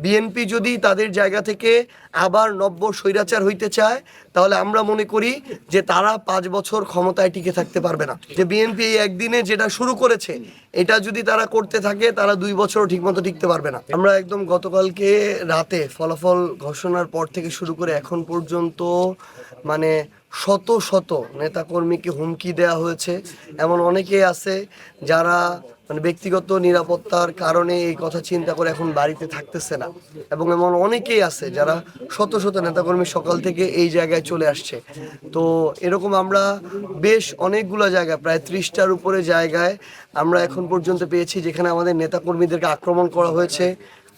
BNP যদি তাদের জায়গা থেকে আবার নব্য স্বৈরাচার হইতে চায় তাহলে আমরা মনে করি যে তারা 5 বছর ক্ষমতায় টিকে থাকতে পারবে না। যে বিএনপি এই একদিনে যেটা শুরু করেছে এটা যদি তারা করতে থাকে তারা 2 বছর ঠিকমতো টিকতে পারবে না। আমরা একদম গতকালকে রাতে ফলাফল ঘোষণার পর থেকে শুরু করে এখন পর্যন্ত মানে শত শত নেতাকর্মীকে হুমকি দেওয়া হয়েছে। এমন অনেকেই আছে যারা মানে ব্যক্তিগত নিরাপত্তার কারণে এই কথা চিন্তা করে এখন বাড়িতে থাকতেছে না, এবং এমন অনেকেই আছে যারা শত শত নেতাকর্মী সকাল থেকে এই জায়গায় চলে আসছে। তো এরকম আমরা বেশ অনেকগুলো জায়গায় প্রায় 30টার উপরে জায়গায় আমরা এখন পর্যন্ত পেয়েছি যেখানে আমাদের নেতাকর্মীদেরকে আক্রমণ করা হয়েছে,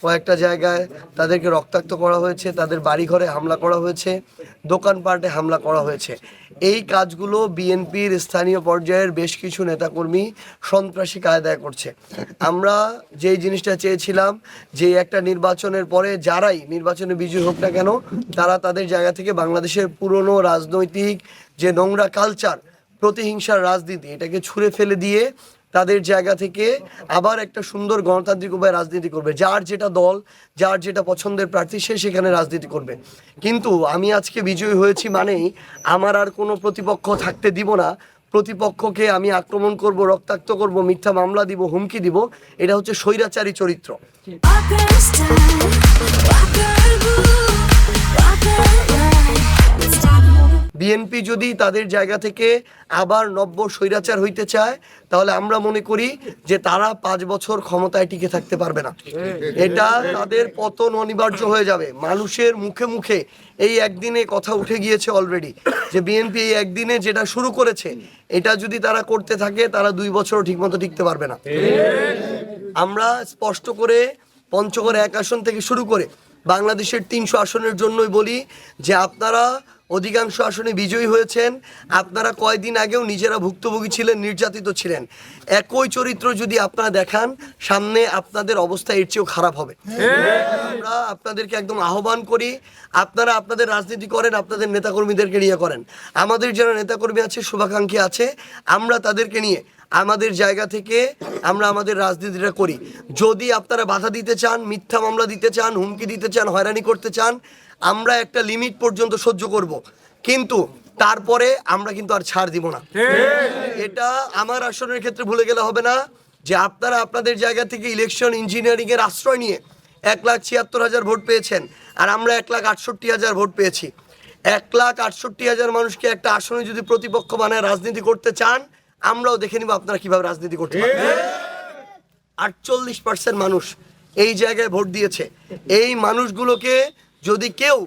কয়েকটা জায়গায় তাদেরকে রক্তাক্ত করা হয়েছে, তাদের বাড়িঘরে হামলা করা হয়েছে, দোকানপাটে হামলা করা হয়েছে। এই কাজগুলো বিএনপির স্থানীয় পর্যায়ের বেশ কিছু নেতাকর্মী সন্ত্রাসী কায়দায় করছে। আমরা যেই জিনিসটা চেয়েছিলাম যে একটা নির্বাচনের পরে যারাই নির্বাচনে বিজয়ী হোক না কেন তারা তাদের জায়গা থেকে বাংলাদেশের পুরনো রাজনৈতিক যে নোংরা কালচার, প্রতিহিংসার রাজনীতি, এটাকে ছুঁড়ে ফেলে দিয়ে তাদের জায়গা থেকে আবার একটা সুন্দর গণতান্ত্রিক উপায়ে রাজনীতি করবে। যার যেটা দল, যার যেটা পছন্দের প্রার্থী সে সেখানে রাজনীতি করবে। কিন্তু আমি আজকে বিজয়ী হয়েছি মানেই আমার আর কোনো প্রতিপক্ষ থাকতে দিব না, প্রতিপক্ষকে আমি আক্রমণ করব, রক্তাক্ত করব, মিথ্যা মামলা দিব, হুমকি দিব। এটা হচ্ছে স্বৈরাচারী চরিত্র। বিএনপি যদি তাদের জায়গা থেকে আবার নব্য স্বৈরাচার হইতে চায় তাহলে আমরা মনে করি যে তারা 5 বছর ক্ষমতায় টিকে থাকতে পারবে না। এটা তাদের পতন অনিবার্য হয়ে যাবে। মানুষের মুখে মুখে এই একদিনে কথা উঠে গিয়েছে অলরেডি যে বিএনপি এই একদিনে যেটা শুরু করেছে এটা যদি তারা করতে থাকে তারা 2 বছর ঠিকমতো টিকতে পারবে না। আমরা স্পষ্ট করে পঞ্চগড় 1 আসন থেকে শুরু করে বাংলাদেশের 300 আসনের জন্যই বলি যে আপনারা অধিকাংশ আসনে বিজয়ী হয়েছেন। আপনারা কয়েকদিন আগেও নিজেরা ভুক্তভোগী ছিলেন, নির্যাতিত ছিলেন। একই চরিত্র যদি আপনারা দেখান সামনে আপনাদের অবস্থা এর চেয়েও খারাপ হবে। আমরা আপনাদেরকে একদম আহ্বান করি আপনারা আপনাদের রাজনীতি করেন, আপনাদের নেতাকর্মীদেরকে নিয়ে করেন। আমাদের যারা নেতাকর্মী আছে, শুভাকাঙ্ক্ষী আছে, আমরা তাদেরকে নিয়ে আমাদের জায়গা থেকে আমরা আমাদের রাজনীতিটা করি। যদি আপনারা বাধা দিতে চান, মিথ্যা মামলা দিতে চান, হুমকি দিতে চান, হয়রানি করতে চান, আমরা একটা লিমিট পর্যন্ত সহ্য করব, কিন্তু তারপরে আমরা কিন্তু আর ছাড় দিব না। এটা আমার আসনের ক্ষেত্রে ভুলে গেলে হবে না যে আপনারা আপনাদের জায়গা থেকে ইলেকশন ইঞ্জিনিয়ারিং এর আশ্রয় নিয়ে 1,76,000 ভোট পেয়েছেন, আর আমরা 1,68,000 ভোট পেয়েছি। 1,68,000 মানুষকে একটা আসনে যদি প্রতিপক্ষ বানায় রাজনীতি করতে চান, আমরাও দেখে নিব আপনারা কিভাবে রাজনীতি করতে পারেন। 48% মানুষ এই জায়গায় ভোট দিয়েছে। এই মানুষগুলোকে যদি কেউ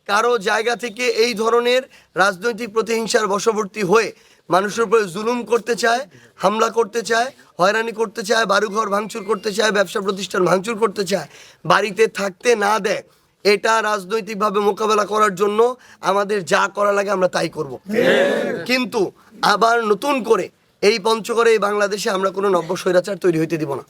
কারো জায়গা থেকে এই ধরনের রাজনৈতিক প্রতিহিংসার বশবর্তী হয়ে মানুষের উপরে জুলুম করতে চায়, হামলা করতে চায়, হয়রানি করতে চায়, বাড়িঘর ভাঙচুর করতে চায়, ব্যবসা প্রতিষ্ঠান ভাঙচুর করতে চায়, বাড়িতে থাকতে না দেয়, এটা রাজনৈতিকভাবে মোকাবেলা করার জন্য আমাদের যা করা লাগে আমরা তাই করব। কিন্তু আবার নতুন করে এই পঞ্চগড়ে এই বাংলাদেশে আমরা কোনো নব্য স্বৈরাচার তৈরি হইতে দিব না।